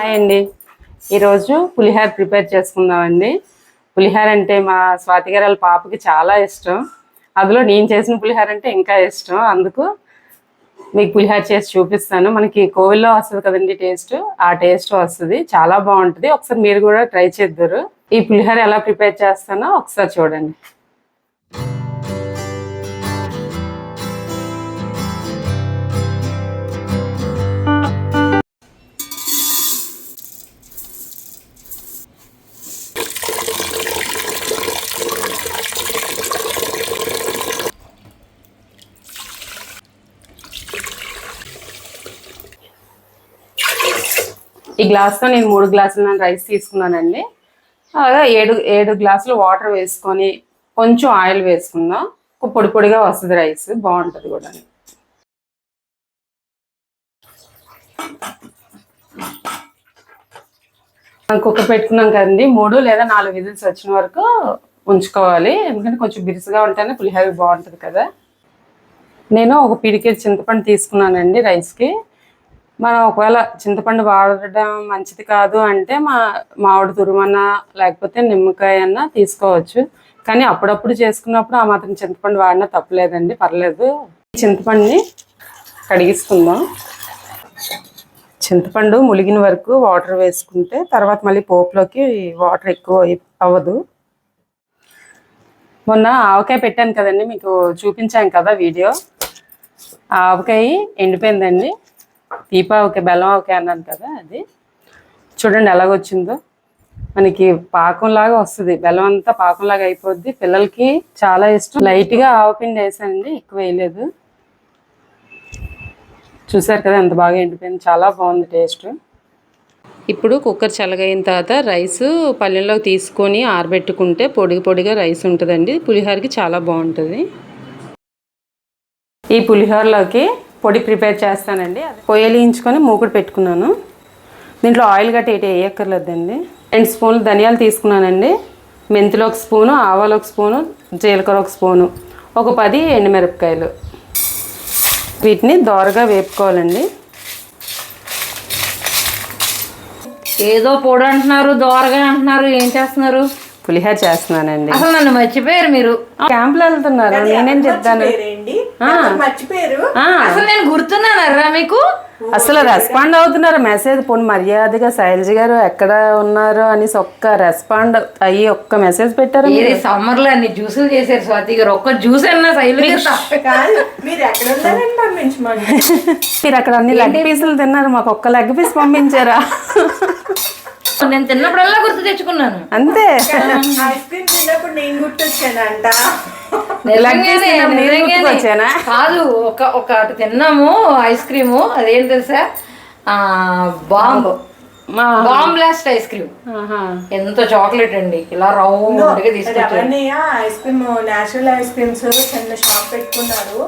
Hi అండి. ఈరోజు పులిహోర prepare చేసుకుందామండి. పులిహోర అంటే మా స్వాతి గారి పాపకి చాలా ఇష్టం. అందులో నేను చేసిన పులిహోర అంటే ఇంకా ఇష్టం. అందుకు మీకు పులిహోర చేసి చూపిస్తాను. మనకి కోవిల్లో వస్తుంది కదండి టేస్ట్, ఆ టేస్ట్ వస్తుంది. చాలా బాగుంటుంది. ఒకసారి మీరు కూడా ట్రై చేద్దరు. ఈ పులిహోర ఎలా ప్రిపేర్ చేస్తానో ఒకసారి చూడండి. ఈ గ్లాస్తో నేను 3 గ్లాసుల రైస్ తీసుకున్నానండి. అలాగా 7 గ్లాసులు వాటర్ వేసుకొని కొంచెం ఆయిల్ వేసుకుందాం. పొడి పొడిగా వస్తుంది రైస్, బాగుంటుంది కూడా. కుక్కర్ పెట్టుకున్నాం కదండి, 3 లేదా 4 విజిల్స్ వచ్చిన వరకు ఉంచుకోవాలి. ఎందుకంటే కొంచెం బిరుసుగా ఉంటేనే పులిహోర బాగుంటుంది కదా. నేను ఒక పిడికెడు చింతపండు తీసుకున్నానండి రైస్కి. మనం ఒకవేళ చింతపండు వాడడం మంచిది కాదు అంటే మామిడి తురుమన్నా లేకపోతే నిమ్మకాయ అన్నా తీసుకోవచ్చు. కానీ అప్పుడప్పుడు చేసుకున్నప్పుడు ఆ మాత్రం చింతపండు వాడినా తప్పలేదండి, పర్లేదు. చింతపండుని కడిగిసుకుందాం. చింతపండు ములిగిన వరకు వాటర్ వేసుకుంటే తర్వాత మళ్ళీ పోపులోకి వాటర్ ఎక్కువ అవ్వదు. మొన్న ఆవకాయ పెట్టాను కదండి, మీకు చూపించాను కదా వీడియో. ఆవకాయ ఎండిపోయిందండి. తీపావకాయ, బెల్లం ఆవకాయ అన్నాను కదా, అది చూడండి ఎలాగొచ్చిందో. మనకి పాకంలాగా వస్తుంది, బెల్లం అంతా పాకంలాగా అయిపోద్ది. పిల్లలకి చాలా ఇష్టం. లైట్గా ఆవపిండి వేసానండి, ఎక్కువ వేయలేదు. చూసారు కదా ఎంత బాగా ఎండిపోయింది, చాలా బాగుంది టేస్ట్. ఇప్పుడు కుక్కర్ చల్లగైన తర్వాత రైస్ పళ్ళెంలోకి తీసుకొని ఆరబెట్టుకుంటే పొడి పొడిగా రైస్ ఉంటుందండి. పులిహోరకి చాలా బాగుంటుంది. ఈ పులిహోరలోకి పొడి ప్రిపేర్ చేస్తానండి. పొయ్యి వెలిగించుకొని మూకుడు పెట్టుకున్నాను. దీంట్లో ఆయిల్ గట్టి వేయక్కర్లేదండి. 2 స్పూన్లు ధనియాలు తీసుకున్నానండి. మెంతులు 1 స్పూను, ఆవాలు 1 స్పూను, జీలకర్ర 1 స్పూను, ఒక 10 ఎండుమిరపకాయలు. వీటిని దోరగా వేపుకోవాలండి. ఏదో పొడి అంటున్నారు, దోరగా అంటున్నారు, ఏం చేస్తున్నారు? పులిహోర చేస్తున్నానండి. అసలు నన్ను మర్చిపోయారు మీరు. క్యాంపులో వెళ్తున్నారు, నేనేం చెప్తాను. అసలు నేను గుర్తున్నానరా మీకు? అసలు రెస్పాండ్ అవుతున్నారు మెసేజ్. పోనీ మర్యాదగా శైలజ గారు ఎక్కడ ఉన్నారు అనేసి ఒక్క రెస్పాండ్ అయ్యి ఒక్క మెసేజ్ పెట్టారు. సమ్మర్ లో అన్ని జ్యూసులు చేశారు స్వాతి గారు. ఒక్క జ్యూస్ అన్నా శైలజ మీరు అక్కడ అన్ని లెగ్ పీసులు తిన్నారు, మాకు ఒక్క లెగ్ పీస్ పంపించారా? నేను తిన్నప్పుడల్లా గుర్తు తెచ్చుకున్నాను అంతే. కాదు, ఒకటి తిన్నాము ఐస్ క్రీము. అదేం తెలుసా? Bomb blast ice cream. ఎంత చాక్లెట్ అండి, ఇలా రౌండ్ గా తీసుకొచ్చారు. Ice cream, natural ice creams చిన్న షాప్ పెట్టుకున్నారు.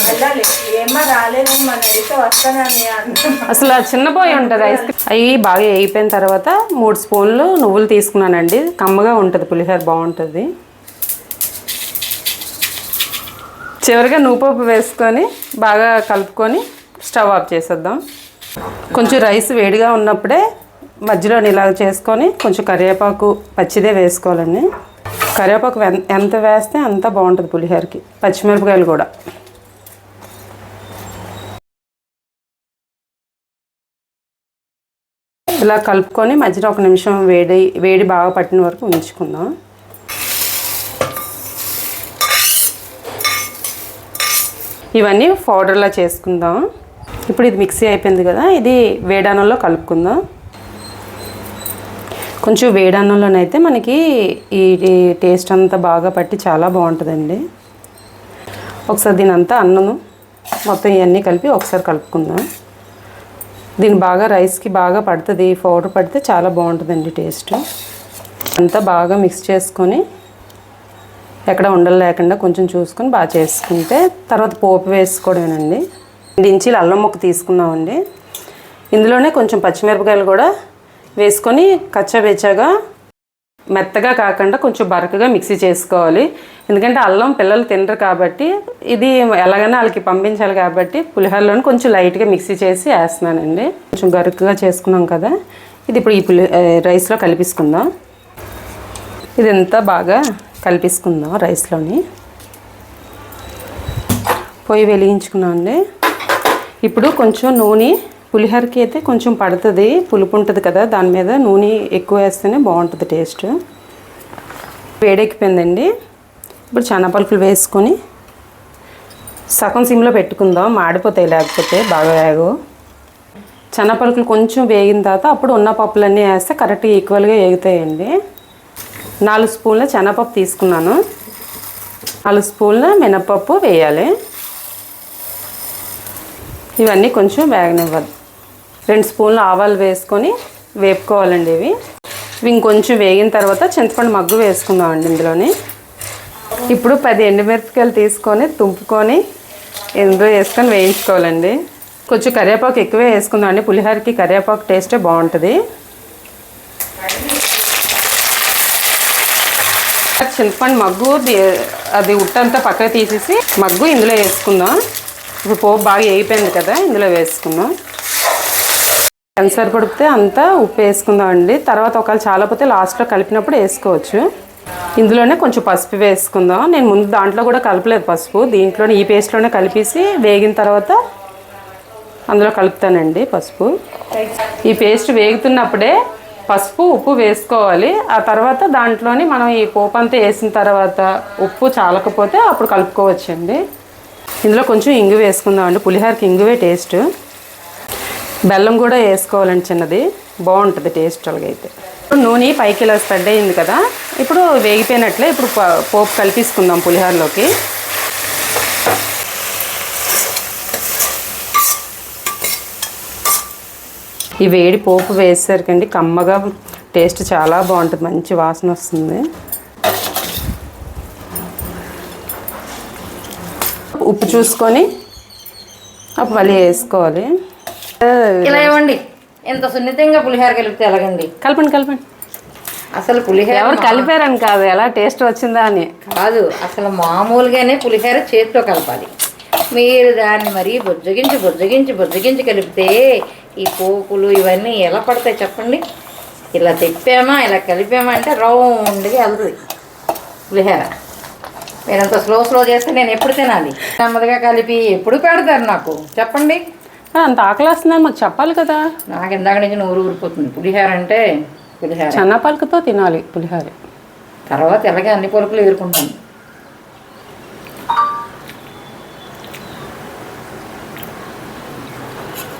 వెళ్ళాలి, ఏమో రాలేదు, మన అయితే వస్తానని. అసలు చిన్నపోయి ఉంటుంది ఐస్ క్రీమ్. అవి బాగా వేయిపోయిన తర్వాత 3 స్పూన్లు నువ్వులు తీసుకున్నానండి. కమ్మగా ఉంటుంది పులిహోర, బాగుంటుంది. చివరిగా నువ్వుపప్పు వేసుకొని బాగా కలుపుకొని స్టవ్ ఆఫ్ చేసేద్దాం. కొంచెం రైస్ వేడిగా ఉన్నప్పుడే మధ్యలో ఇలా చేసుకొని కొంచెం కరివేపాకు పచ్చిదే వేసుకోవాలండి. కరివేపాకు ఎంత వేస్తే అంత బాగుంటుంది పులిహోరకి. పచ్చిమిరపకాయలు కూడా. ఇలా కలుపుకొని మధ్యలో 1 నిమిషం వేడి బాగా పట్టిన వరకు ఉంచుకుందాం. ఇవన్నీ పౌడర్లా చేసుకుందాం. ఇప్పుడు ఇది మిక్సీ అయిపోయింది కదా, ఇది వేడాన్నంలో కలుపుకుందాం. కొంచెం వేడాన్నంలోనైతే మనకి ఈ టేస్ట్ అంతా బాగా పట్టి చాలా బాగుంటుందండి. ఒకసారి దీని అంతా అన్నము మొత్తం ఇవన్నీ కలిపి ఒకసారి కలుపుకుందాం. దీన్ని బాగా రైస్కి బాగా పడుతుంది, పౌడర్ పడితే చాలా బాగుంటుందండి టేస్ట్. అంతా బాగా మిక్స్ చేసుకొని ఎక్కడ ఉండలు లేకుండా కొంచెం చూసుకొని బాగా చేసుకుంటే తర్వాత పోపు వేసుకోవడమేనండి. 2 ఇంచీలు అల్లం ముక్క తీసుకున్నామండి. ఇందులోనే కొంచెం పచ్చిమిరపకాయలు కూడా వేసుకొని కచ్చబెచ్చగా మెత్తగా కాకుండా కొంచెం బరకగా మిక్సీ చేసుకోవాలి. ఎందుకంటే అల్లం పిల్లలు తినరు కాబట్టి, ఇది ఎలాగైనా వాళ్ళకి పంపించాలి కాబట్టి పులిహోరలోని కొంచెం లైట్గా మిక్సీ చేసి వేస్తున్నానండి. కొంచెం గరుకుగా చేసుకున్నాం కదా, ఇది ఇప్పుడు రైస్లో కలిపేసుకుందాం. ఇదంతా బాగా కలిపేసుకుందాం రైస్లోని. పొయ్యి వెలిగించుకున్నాం అండి. ఇప్పుడు కొంచెం నూనె, పులిహోరకి అయితే కొంచెం పడుతుంది, పులుపు ఉంటుంది కదా, దాని మీద నూనె ఎక్కువ వేస్తేనే బాగుంటుంది టేస్ట్. వేడెక్కిపోయిందండి. ఇప్పుడు శనగపలుకులు వేసుకొని సగం సిమ్లో పెట్టుకుందాం, మాడిపోతాయి లేకపోతే బాగా వేగవు. శనగపలుకులు కొంచెం వేగిన తర్వాత అప్పుడు ఉన్న పప్పులన్నీ వేస్తే కరెక్ట్గా ఈక్వల్గా వేగుతాయండి. 4 స్పూన్ల శనగపప్పు తీసుకున్నాను, 4 స్పూన్ల మినపప్పు వేయాలి. ఇవన్నీ కొంచెం వేగనివ్వదు. 2 స్పూన్ల ఆవాలు వేసుకొని వేపుకోవాలండి. ఇవి ఇంకొంచెం వేగిన తర్వాత చింతపండు మగ్గు వేసుకుందామండి ఇందులోని. ఇప్పుడు 10 ఎండుమిరపకాయలు తీసుకొని తుంపుకొని ఇందులో వేసుకొని వేయించుకోవాలండి. కొంచెం కరివేపాకు ఎక్కువే వేసుకుందాం అండి, పులిహోరకి కరివేపాకు టేస్టే బాగుంటుంది. చింతపండు మగ్గు అది ఉట్టంతా పక్కన తీసేసి మగ్గు ఇందులో వేసుకుందాం. ఇప్పుడు పోపు బాగా వేగిపోయింది కదా, ఇందులో వేసుకుందాం. ఎంత సరిపడితే అంతా ఉప్పు వేసుకుందాం అండి. తర్వాత ఒకవేళ చాలాపోతే లాస్ట్లో కలిపినప్పుడు వేసుకోవచ్చు. ఇందులోనే కొంచెం పసుపు వేసుకుందాం. నేను ముందు దాంట్లో కూడా కలపలేదు పసుపు, దీంట్లోనే ఈ పేస్ట్లోనే కలిపేసి వేగిన తర్వాత అందులో కలుపుతానండి పసుపు. ఈ పేస్ట్ వేగుతున్నప్పుడే పసుపు ఉప్పు వేసుకోవాలి. ఆ తర్వాత దాంట్లోని మనం ఈ పోపు అంతా వేసిన తర్వాత ఉప్పు చాలకపోతే అప్పుడు కలుపుకోవచ్చండి. ఇందులో కొంచెం ఇంగు వేసుకుందామండి, పులిహోరకి ఇంగువే టేస్ట్. బెల్లం కూడా వేసుకోవాలండి చిన్నది, బాగుంటుంది టేస్ట్. అలాగైతే ఇప్పుడు నూనె పైకి ఇలా స్ప్రెడ్ అయింది కదా, ఇప్పుడు వేగిపోయినట్లే. ఇప్పుడు పోపు కలిపేసుకుందాం పులిహోరలోకి. ఈ వేడి పోపు వేసేసరికండి కమ్మగా టేస్ట్ చాలా బాగుంటుంది, మంచి వాసన వస్తుంది. ఉప్పు చూసుకొని అప్పుడు మళ్ళీ వేసుకోవాలి. ఇలా ఇవ్వండి. ఎంత సున్నితంగా పులిహోర కలిపితే ఎలాగండి? కలపండి. అసలు పులిహోర ఎవరు కలిపారని కాదు, ఎలా టేస్ట్ వచ్చిందా అని కాదు, అసలు మామూలుగానే పులిహోర చేతితో కలపాలి. మీరు దాన్ని మరీ బొజ్జగించి కలిపితే ఈ పోపులు ఇవన్నీ ఎలా పడతాయి చెప్పండి? ఇలా తిప్పామా ఇలా కలిపామా అంటే రౌండ్గా వెళ్తుంది పులిహోర. మీరంత స్లో చేస్తే నేను ఎప్పుడు తినాలి? నెమ్మదిగా కలిపి ఎప్పుడు పెడతారు నాకు చెప్పండి? అంత ఆకలి వస్తుందని మాకు చెప్పాలి కదా. నాకు ఇందాక నుంచి నూరు ఊరిపోతుంది. పులిహోర అంటే పులిహోర చెన్నపలుకుతో తినాలి పులిహోర. తర్వాత ఎలాగే అన్ని పలుకులు ఎదుర్కొంటాను.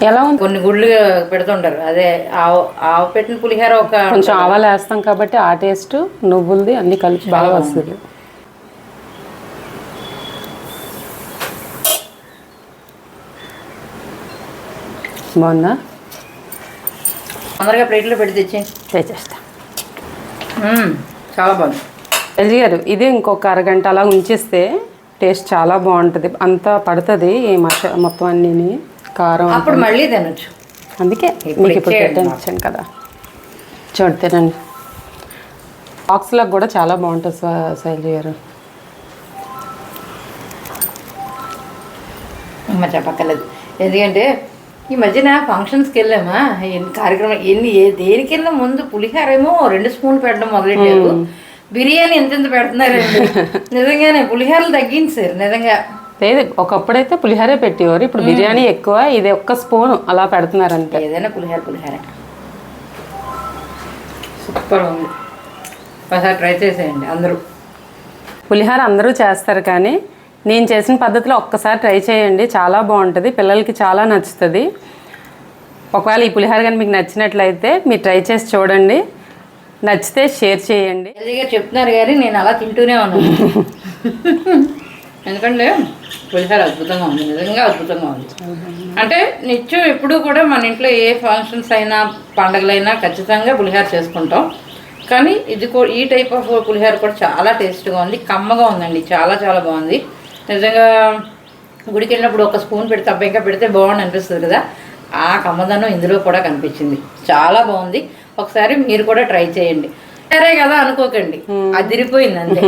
ఎలా ఉంది? కొన్ని గుళ్ళు పెడుతుంటారు, అదే ఆవు పెట్టిన పులిహోర ఒక కొంచెం ఆవాలు వేస్తాం కాబట్టి ఆ టేస్ట్ నువ్వులది అన్ని కలిపి బాగా వస్తుంది. బాగుందా? తొందరగా ప్లేట్లో పెట్టి తెచ్చేస్తా. చాలా బాగుంది. ఎల్జీ గారు, ఇది ఇంకొక అరగంట అలా ఉంచేస్తే టేస్ట్ చాలా బాగుంటుంది. అంతా పడుతుంది ఈ మొత్తం అన్నీ కారం, అప్పుడు మళ్ళీ తినొచ్చు. అందుకే మీకు ఇప్పుడు పెట్టాను కదా. చూడతానండి, బాక్స్లకు కూడా చాలా బాగుంటుంది శైలజ గారు. అమ్మ చెప్పక్కర్లేదు, ఎందుకంటే ఈ మధ్యన ఫంక్షన్స్కి వెళ్ళామా, ఎన్ని కార్యక్రమం దేనికి వెళ్ళినా ముందు పులిహోర ఏమో 2 స్పూన్లు పెట్టడం మొదలెట్టారు. బిర్యానీ ఎంత పెడుతున్నారండి. నిజంగానే పులిహోరలు తగ్గించారు నిజంగా. లేదు, ఒకప్పుడైతే పులిహోరే పెట్టేవారు, ఇప్పుడు బిర్యానీ ఎక్కువ, ఇది 1 స్పూన్ అలా పెడుతున్నారు అంతే. ఏదైనా పులిహోర సూపర్ ఉంది. ఒకసారి ట్రై చేసేయండి అందరూ. పులిహోర అందరూ చేస్తారు కానీ నేను చేసిన పద్ధతిలో ఒక్కసారి ట్రై చేయండి, చాలా బాగుంటుంది, పిల్లలకి చాలా నచ్చుతుంది. ఒకవేళ ఈ పులిహోర కానీ మీకు నచ్చినట్లయితే మీరు ట్రై చేసి చూడండి, నచ్చితే షేర్ చేయండి. చెప్తున్నారు కానీ నేను అలా తింటూనే ఉన్నాను. ఎందుకంటే పులిహోర అద్భుతంగా ఉంది, నిజంగా అద్భుతంగా ఉంది. అంటే నిత్యం ఎప్పుడూ కూడా మన ఇంట్లో ఏ ఫంక్షన్స్ అయినా పండగలైనా ఖచ్చితంగా పులిహోర చేసుకుంటాం. కానీ ఇది ఈ టైప్ ఆఫ్ పులిహోర కూడా చాలా టేస్ట్గా ఉంది, కమ్మగా ఉందండి, చాలా చాలా బాగుంది. నిజంగా గుడికి వెళ్ళినప్పుడు 1 స్పూన్ పెడితే ఇంకా పెడితే బాగుంది అనిపిస్తుంది కదా, ఆ కమ్మదనం ఇందులో కూడా కనిపించింది. చాలా బాగుంది. ఒకసారి మీరు కూడా ట్రై చేయండి. సరే కదా అనుకోకండి, అదిరిపోయింది అంతే.